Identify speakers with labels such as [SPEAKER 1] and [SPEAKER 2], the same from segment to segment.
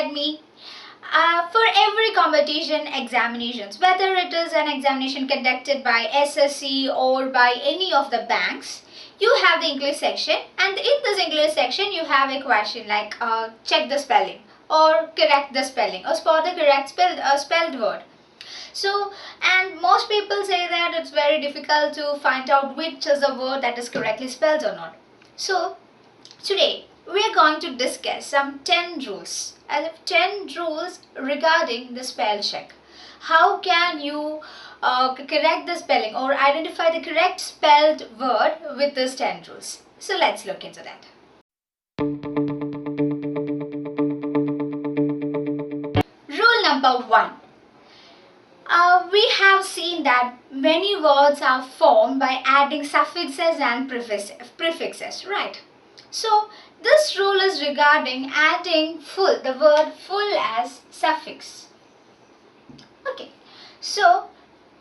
[SPEAKER 1] Academy. For every competition examinations, whether it is an examination conducted by SSC or by any of the banks, you have the English section, and in this English section you have a question like check the spelling or correct the spelling or spot the correct spelled word. So, and most people say that it's very difficult to find out which is the word that is correctly spelled or not. So today we are going to discuss some 10 rules, as if 10 rules regarding the spell check. How can you correct the spelling or identify the correct spelled word with these 10 rules? So let's look into that. Rule number 1. We have seen that many words are formed by adding suffixes and prefixes, right? So this rule is regarding adding the word full as suffix. Okay, so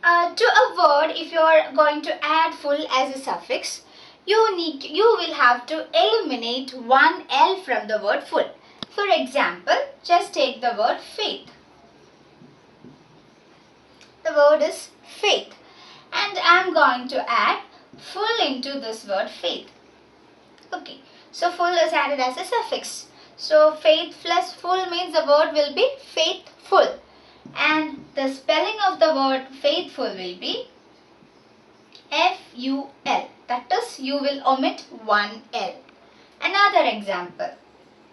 [SPEAKER 1] to a word, if you are going to add full as a suffix, you will have to eliminate one L from the word full. For example, just take the word faith. The word is faith, and I am going to add full into this word faith. Okay, so full is added as a suffix. So faith plus full means the word will be faithful, and the spelling of the word faithful will be F-U-L. That is, you will omit one L. Another example,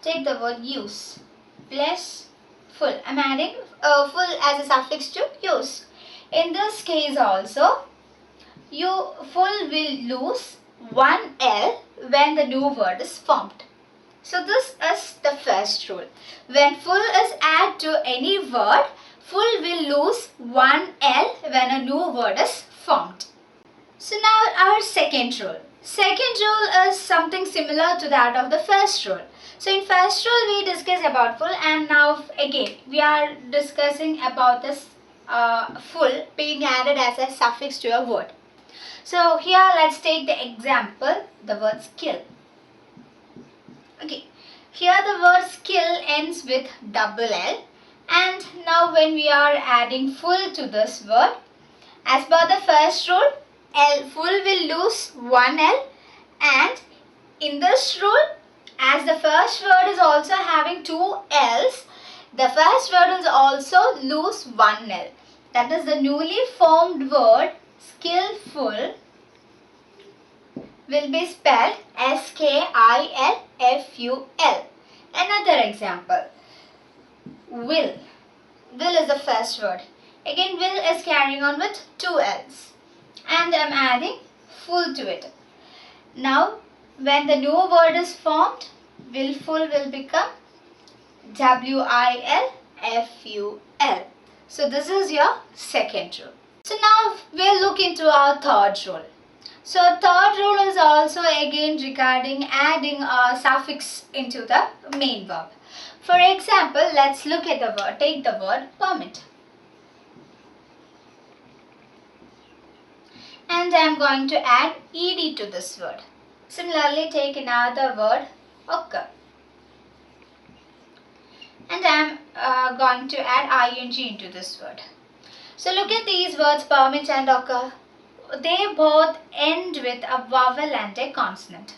[SPEAKER 1] take the word use plus full. I am adding full as a suffix to use. In this case also, full will lose one L when the new word is formed. So this is the first rule. When full is added to any word, full will lose one L when a new word is formed. So now our second rule. Second rule is something similar to that of the first rule. So in first rule we discussed about full, and now again we are discussing about this full being added as a suffix to a word. So here let's take the example, the word skill. Okay, here the word skill ends with double L, and now when we are adding full to this word, as per the first rule, full will lose one L, and in this rule, as the first word is also having two L's, the first word will also lose one L. That is, the newly formed word skillful will be spelled S-K-I-L-F-U-L. Another example, will. Will is the first word. Again, will is carrying on with two L's, and I am adding full to it. Now, when the new word is formed, willful will become W-I-L-F-U-L. So this is your second rule. So now we'll look into our third rule. So third rule is also again regarding adding a suffix into the main verb. For example, let's look at the word. Take the word permit. And I am going to add ed to this word. Similarly, take another word, occur. And I am going to add ing into this word. So look at these words, permit and occur. They both end with a vowel and a consonant.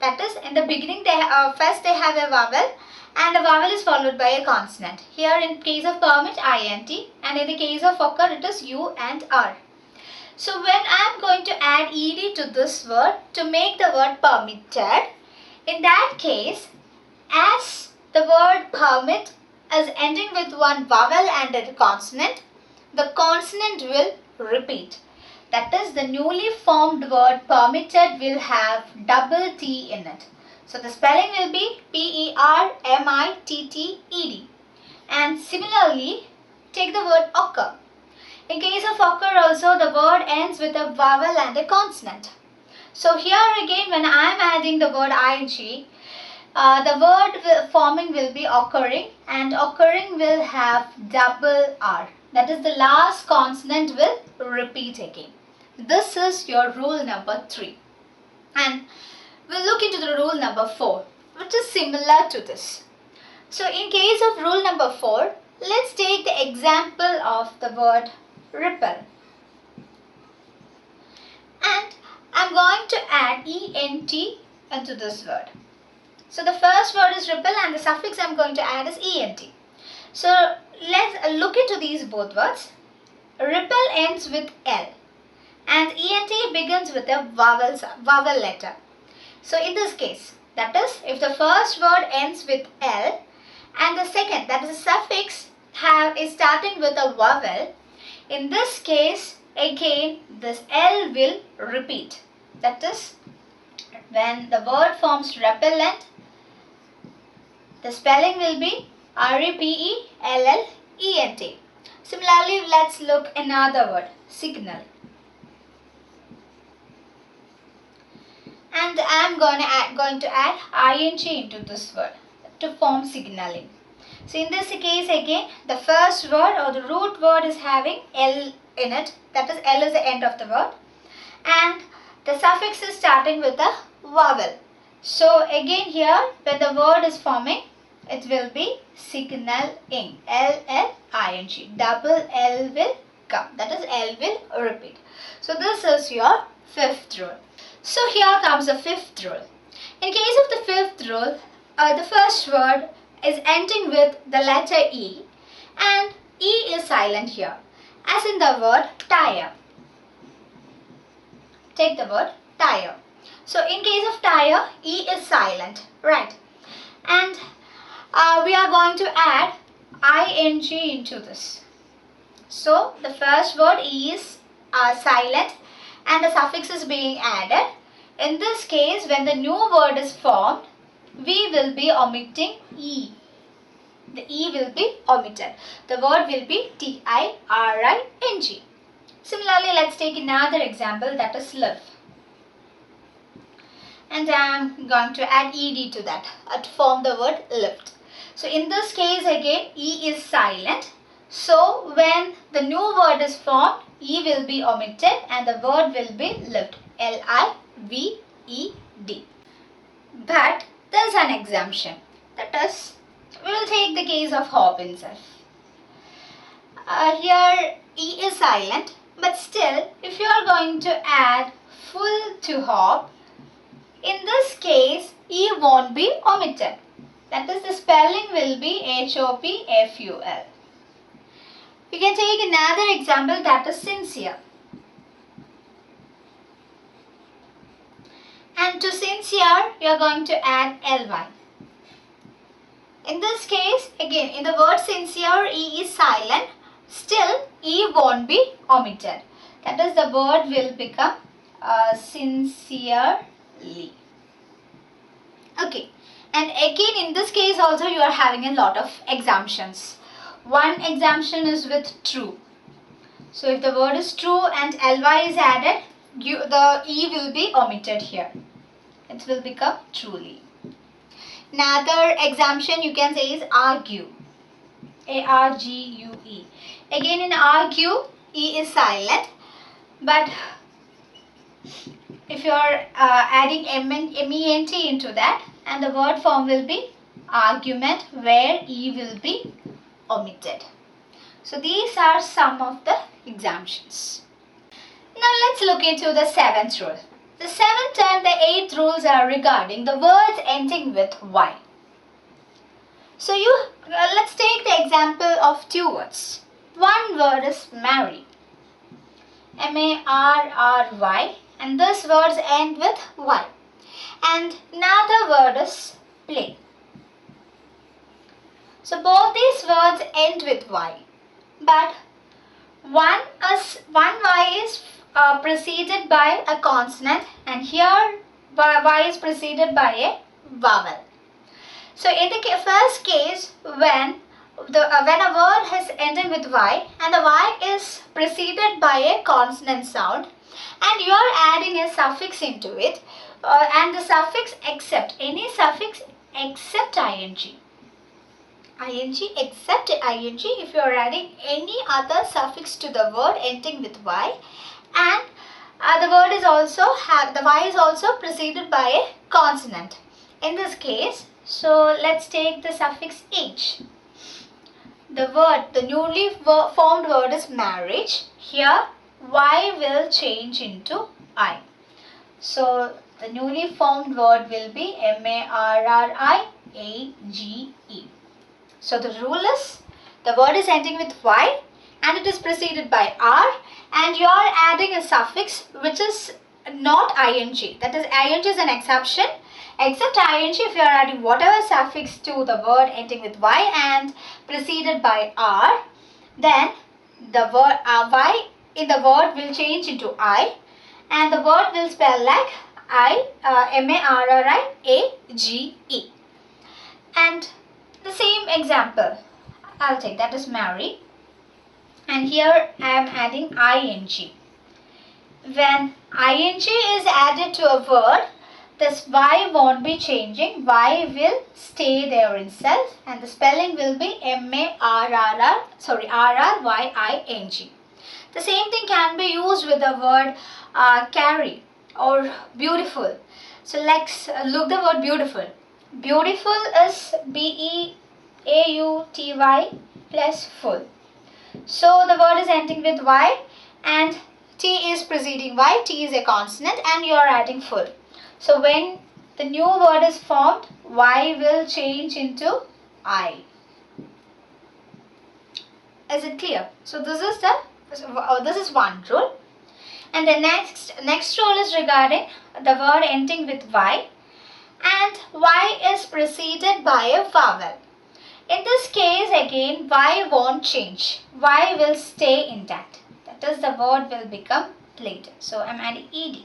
[SPEAKER 1] That is, in the beginning, first they have a vowel, and the vowel is followed by a consonant. Here in case of permit, int, and in the case of occur, it is u and r. So when I am going to add ed to this word to make the word permitted, in that case, as the word permit is ending with one vowel and a consonant, the consonant will repeat. That is, the newly formed word permitted will have double T in it. So the spelling will be P-E-R-M-I-T-T-E-D. And similarly, take the word occur. In case of occur also, the word ends with a vowel and a consonant. So here again, when I am adding the word ing, the word forming will be occurring, and occurring will have double R. That is, the last consonant will repeat again. This is your rule number 3. And we'll look into the rule number 4, which is similar to this. So in case of rule number 4, let's take the example of the word ripple. And I'm going to add ENT into this word. So the first word is ripple and the suffix I'm going to add is ENT. So let's look into these both words. Ripple ends with L and ENT begins with a vowel letter. So in this case, that is, if the first word ends with L and the second, that is a suffix, is starting with a vowel, in this case, again, this L will repeat. That is, when the word forms repellent, the spelling will be REPELLENT. Similarly, let's look another word, signal. And I am going to add ing into this word to form signaling. So in this case again, the first word or the root word is having L in it. That is, L is the end of the word. And the suffix is starting with a vowel. So again here, when the word is forming, it will be signaling. LLING. Double L will come. That is, L will repeat. So this is your fifth rule. So here comes the fifth rule. In case of the fifth rule, the first word is ending with the letter E and E is silent here, as in the word tire. Take the word tire. So in case of tire, E is silent, right? And we are going to add ing into this. So the first word E is silent and the suffix is being added. In this case, when the new word is formed, we will be omitting E. The E will be omitted. The word will be TIRING. Similarly, let's take another example, that is live. And I am going to add ED to that to form the word lift. So in this case again, E is silent. So when the new word is formed, E will be omitted and the word will be lived. LIVED. But there is an exemption. That is, we will take the case of hop itself. Here E is silent, but still if you are going to add full to hop, in this case E won't be omitted. That is, the spelling will be HOPFUL. We can take another example, that is sincere. And to sincere, we are going to add LY. In this case, again, in the word sincere, E is silent. Still, E won't be omitted. That is, the word will become sincerely. Okay. And again, in this case also, you are having a lot of exemptions. One exemption is with true. So if the word is true and ly is added, the E will be omitted here. It will become truly. Another exemption you can say is argue. ARGUE. Again, in argue, E is silent. But if you are adding MENT into that, and the word form will be argument, where E will be omitted. So these are some of the exemptions. Now let's look into the seventh rule. The seventh and the eighth rules are regarding the words ending with Y. So let's take the example of two words. One word is marry. MARRY, and this words end with Y. And another word is play. So both these words end with Y, but one Y is preceded by a consonant, and here Y is preceded by a vowel. So in the first case, when a word is ending with Y and the Y is preceded by a consonant sound, and you are adding a suffix into it, and the suffix except, any suffix except ing. Except ing, if you are adding any other suffix to the word ending with Y, and the word is also the Y is also preceded by a consonant. In this case, So let's take the suffix age. The newly formed word is marriage. Here Y will change into I. So the newly formed word will be marriage. So the rule is, the word is ending with Y and it is preceded by R, and you are adding a suffix which is not ing. That is, ing is an exception. Except ing, if you are adding whatever suffix to the word ending with Y and preceded by R, then the word Y in the word will change into I, and the word will spell like marriage. And the same example I'll take, that is marry, and here I am adding ing. When ing is added to a word, this Y won't be changing. Y will stay there itself, and the spelling will be RRYING. The same thing can be used with the word carry or beautiful. So let's look the word beautiful. Beautiful is BEAUTY plus full. So the word is ending with Y and T is preceding Y. T is a consonant and you are adding full. So when the new word is formed, Y will change into I. Is it clear? So this is one rule. And the next rule is regarding the word ending with Y, and Y is preceded by a vowel. In this case again, Y won't change. Y will stay intact. That is, the word will become played. So I am adding ed.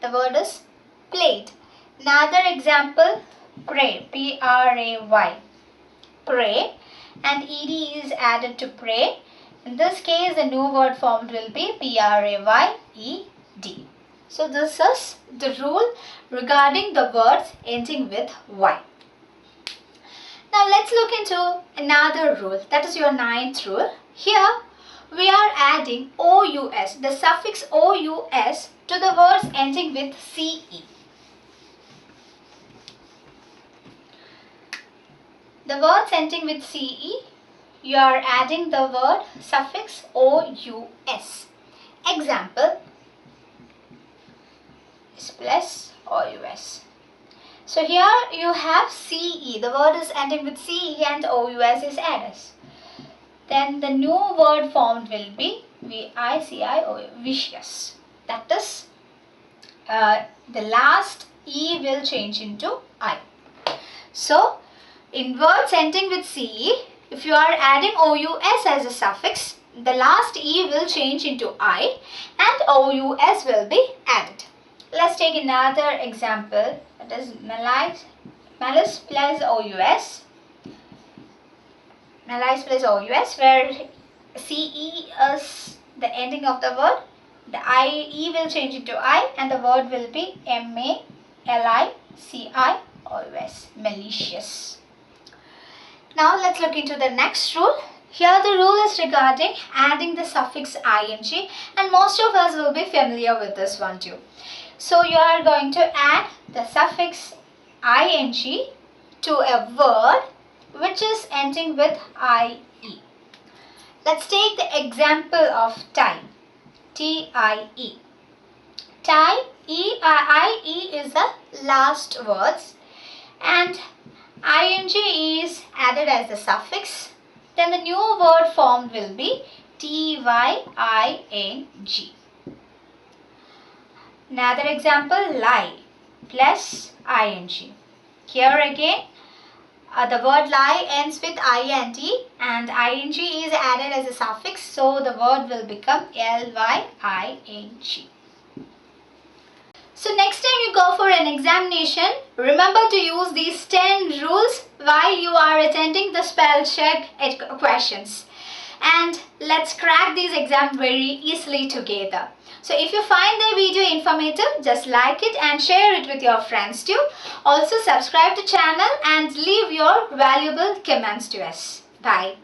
[SPEAKER 1] The word is played. Another example, pray. P-R-A-Y. Pray. And ed is added to pray. In this case, the new word formed will be P-R-A-Y-E-D. So this is the rule regarding the words ending with Y. Now let's look into another rule. That is your 9th rule. Here we are adding OUS, the suffix OUS, to the words ending with CE. The words ending with CE, you are adding the word suffix OUS. Example is plus OUS. So here you have CE. The word is ending with CE and OUS is added. Then the new word formed will be VICIO, vicious. That is, the last E will change into I. So in words ending with CE, if you are adding OUS as a suffix, the last E will change into I and OUS will be added. Let's take another example, that is malice plus OUS. Malice plus OUS, where CE is the ending of the word, the IE will change into I and the word will be MALICIOUS, malicious. Now let's look into the next rule. Here the rule is regarding adding the suffix ing, and most of us will be familiar with this one too. So you are going to add the suffix ing to a word which is ending with IE. Let's take the example of tie. T-I-E. Tie, IE is the last words and ing is added as the suffix. Then the new word formed will be tying. Another example, lie plus ing. Here again, the word lie ends with INT and ing is added as a suffix, so the word will become lying. So next time you go for an examination, remember to use these 10 rules while you are attending the spell check questions. And let's crack these exams very easily together. So if you find the video informative, just like it and share it with your friends too. Also subscribe to the channel and leave your valuable comments to us. Bye.